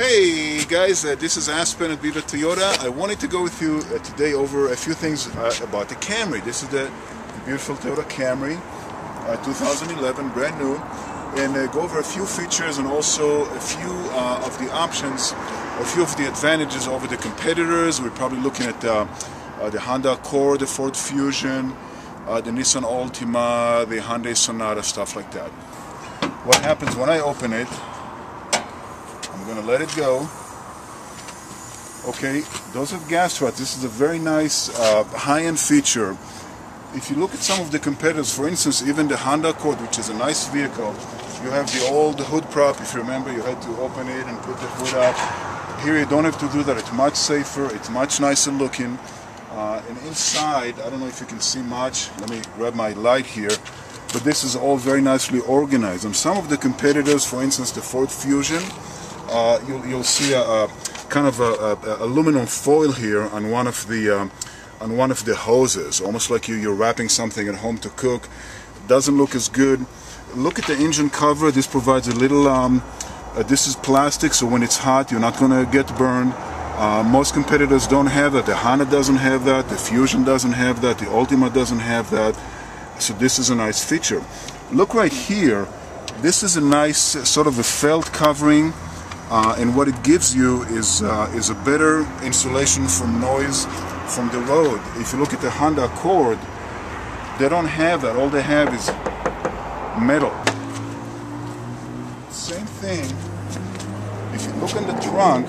Hey guys, this is Aspen at Viva Toyota. I wanted to go with you today over a few things about the Camry. This is the beautiful Toyota Camry 2011, brand new, and go over a few features and also a few of the options, a few of the advantages over the competitors. We're probably looking at the Honda Accord, the Ford Fusion, the Nissan Altima, the Hyundai Sonata, stuff like that. What happens when I open it? I'm going to let it go. Okay, those are gas struts. This is a very nice high-end feature. If you look at some of the competitors, for instance, even the Honda Accord, which is a nice vehicle, you have the old hood prop. If you remember, you had to open it and put the hood up. Here you don't have to do that. It's much safer. It's much nicer looking. And inside, I don't know if you can see much. Let me grab my light here. But this is all very nicely organized. And some of the competitors, for instance, the Ford Fusion, you'll see a kind of a aluminum foil here on one of the hoses, almost like you're wrapping something at home to cook. Doesn't look as good. Look at the engine cover. This provides a little. This is plastic, so when it's hot, you're not going to get burned. Most competitors don't have that. The Honda doesn't have that. The Fusion doesn't have that. The Altima doesn't have that. So this is a nice feature. Look right here. This is a nice sort of a felt covering. And what it gives you is a better insulation from noise from the road. If you look at the Honda Accord, they don't have that. All they have is metal. Same thing. If you look in the trunk,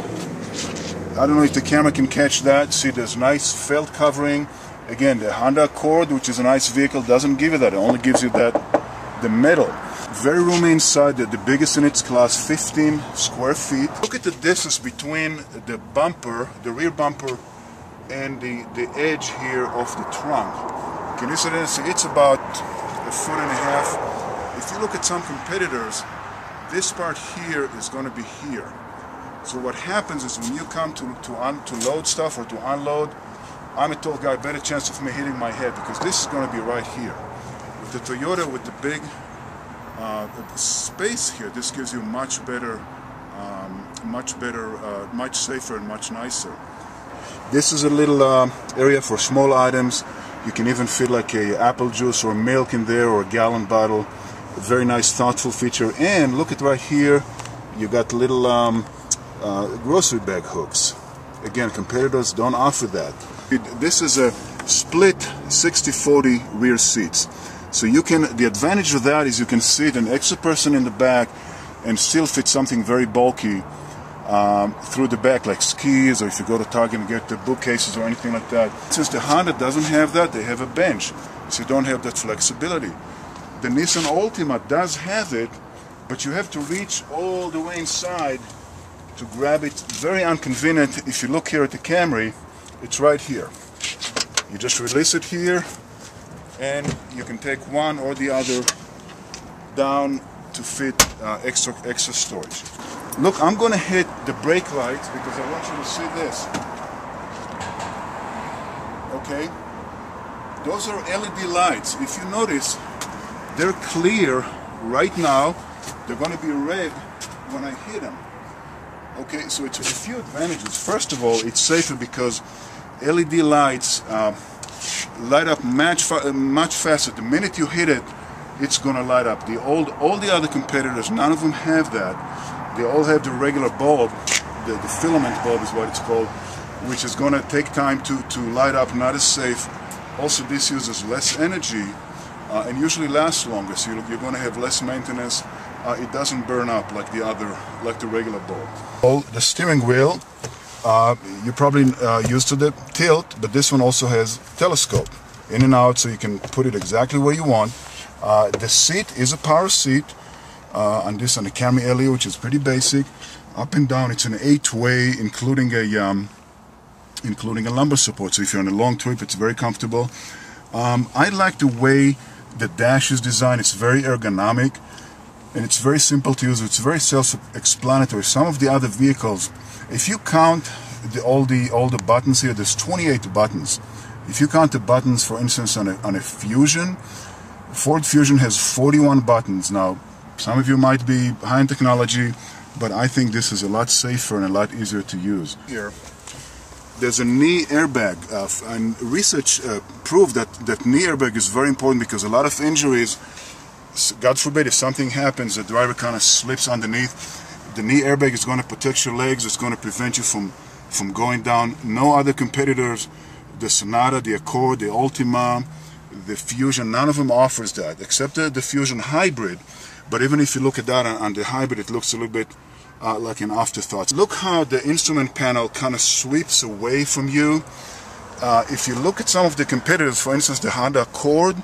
I don't know if the camera can catch that. See, there's nice felt covering. Again, the Honda Accord, which is a nice vehicle, doesn't give you that. It only gives you the metal. Very roomy inside, the biggest in its class, 15 square feet. Look at the distance between the bumper, the rear bumper, and the edge here of the trunk. Can you see that? It's about 1.5 feet. If you look at some competitors, this part here is going to be here. So what happens is when you come to load stuff or to unload, I'm a tall guy, better chance of me hitting my head because this is going to be right here. With the Toyota, with the big space here, this gives you much better, much safer and much nicer. This is a little area for small items. You can even fit like a apple juice or milk in there or a gallon bottle. A very nice, thoughtful feature. And look at right here, you got little grocery bag hooks. Again, competitors don't offer that. This is a split 60-40 rear seats. So you can, the advantage of that is you can sit an extra person in the back and still fit something very bulky through the back, like skis, or if you go to Target and get the bookcases or anything like that. Since the Honda doesn't have that, they have a bench, so you don't have that flexibility. The Nissan Altima does have it, but you have to reach all the way inside to grab it. Very inconvenient. If you look here at the Camry, it's right here. You just release it here, and you can take one or the other down to fit extra storage. Look, I'm going to hit the brake lights because I want you to see this. Okay? Those are LED lights. If you notice, they're clear right now. They're going to be red when I hit them. Okay, so it's a few advantages. First of all, it's safer because LED lights light up much faster. The minute you hit it, it's going to light up. All the other competitors, none of them have that. They all have the regular bulb, the filament bulb is what it's called, which is going to take time to light up, not as safe. Also, this uses less energy and usually lasts longer, so you're going to have less maintenance. It doesn't burn up like the regular bulb. The steering wheel, you're probably used to the tilt, but this one also has telescope in and out, so you can put it exactly where you want. The seat is a power seat on the Camry LE, which is pretty basic. Up and down, it's an 8-way, including a lumbar support. So if you're on a long trip, it's very comfortable. I like the way the dash is designed. It's very ergonomic, and it's very simple to use. It's very self-explanatory. Some of the other vehicles, if you count all the buttons here, there's 28 buttons. If you count the buttons, for instance, on a Fusion, Ford Fusion has 41 buttons. Now, some of you might be high in technology. but I think this is a lot safer and a lot easier to use. Here, there's a knee airbag, and research proved that knee airbag is very important because a lot of injuries, God forbid, if something happens, the driver kind of slips underneath. The knee airbag is going to protect your legs. It's going to prevent you from going down. No other competitors, the Sonata, the Accord, the Altima, the Fusion, none of them offers that, except the Fusion Hybrid. But even if you look at that on the Hybrid, it looks a little bit like an afterthought. Look how the instrument panel kind of sweeps away from you. If you look at some of the competitors, for instance, the Honda Accord,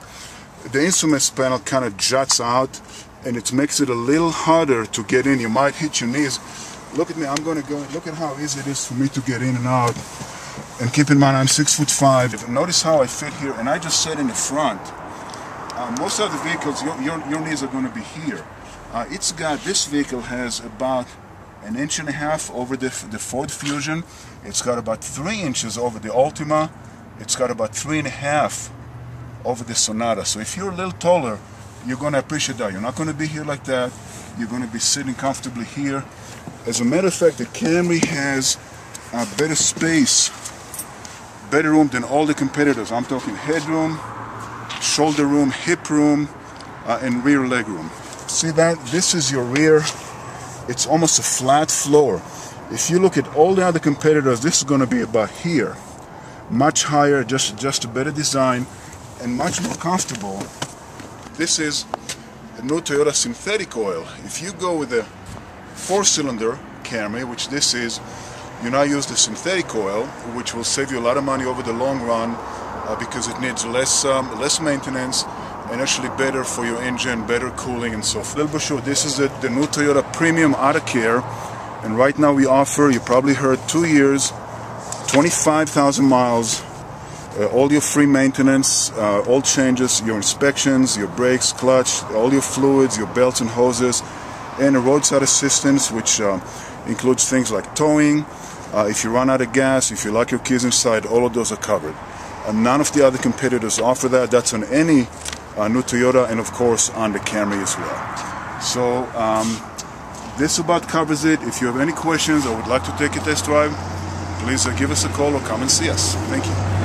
the instruments panel kind of juts out, and it makes it a little harder to get in. You might hit your knees. Look at me, I'm going to go, look at how easy it is for me to get in and out. And keep in mind, I'm 6'5". Notice how I fit here, and I just sat in the front. Most of the vehicles, your knees are going to be here. This vehicle has about 1.5 inches over the Ford Fusion. It's got about 3 inches over the Altima. It's got about 3.5 over the Sonata. So if you're a little taller, you're going to appreciate that. You're not going to be here like that. You're going to be sitting comfortably here. As a matter of fact, the Camry has better space, better room than all the competitors. I'm talking headroom, shoulder room, hip room, and rear leg room. See that? This is your rear. It's almost a flat floor. If you look at all the other competitors, this is going to be about here. Much higher, just a better design, and much more comfortable. This is a new Toyota synthetic oil. If you go with a 4-cylinder Camry, which this is, you now use the synthetic oil, which will save you a lot of money over the long run because it needs less maintenance and actually better for your engine, better cooling and so forth. Little brochure, this is the new Toyota Premium Auto Care, and right now we offer, you probably heard, 2 years, 25,000 miles, all your free maintenance, all changes, your inspections, your brakes, clutch, all your fluids, your belts and hoses, and a roadside assistance, which includes things like towing. If you run out of gas, if you lock your keys inside, all of those are covered. None of the other competitors offer that. That's on any new Toyota, and of course on the Camry as well. So this about covers it. If you have any questions or would like to take a test drive, please give us a call or come and see us. Thank you.